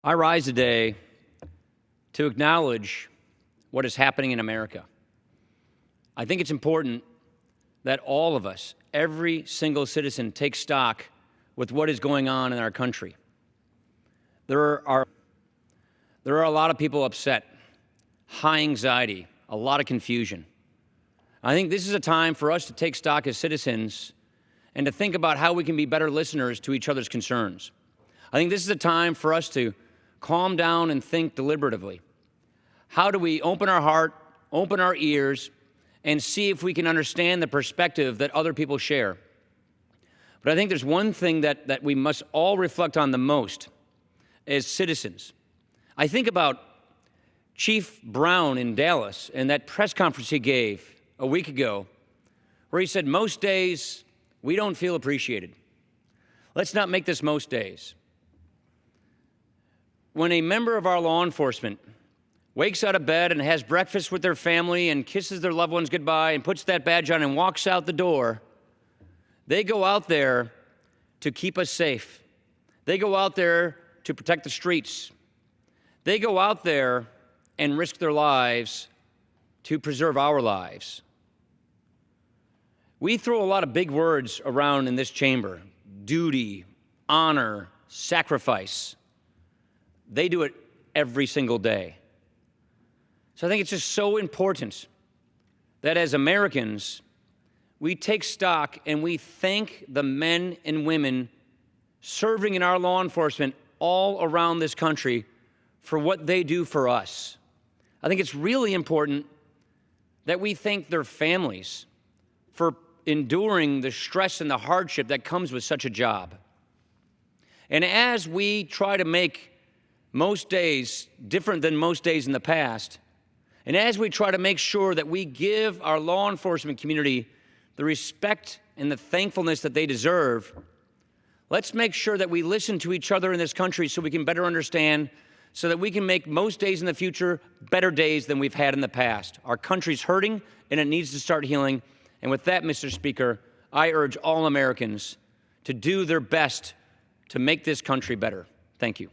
I rise today to acknowledge what is happening in America. I think it's important that all of us, every single citizen, take stock with what is going on in our country. There are a lot of people upset, high anxiety, a lot of confusion. I think this is a time for us to take stock as citizens and to think about how we can be better listeners to each other's concerns. I think this is a time for us to calm down and think deliberatively. How do we open our heart, open our ears, and see if we can understand the perspective that other people share? But I think there's one thing that we must all reflect on the most as citizens. I think about Chief Brown in Dallas and that press conference he gave a week ago, where he said, most days we don't feel appreciated. Let's not make this most days. When a member of our law enforcement wakes out of bed and has breakfast with their family and kisses their loved ones goodbye and puts that badge on and walks out the door, they go out there to keep us safe. They go out there to protect the streets. They go out there and risk their lives to preserve our lives. We throw a lot of big words around in this chamber: duty, honor, sacrifice. They do it every single day. So I think it's just so important that as Americans, we take stock and we thank the men and women serving in our law enforcement all around this country for what they do for us. I think it's really important that we thank their families for enduring the stress and the hardship that comes with such a job. And as we try to make most days different than most days in the past, and as we try to make sure that we give our law enforcement community the respect and the thankfulness that they deserve, let's make sure that we listen to each other in this country so we can better understand, so that we can make most days in the future better days than we've had in the past. Our country's hurting, and it needs to start healing. And with that, Mr. Speaker, I urge all Americans to do their best to make this country better. Thank you.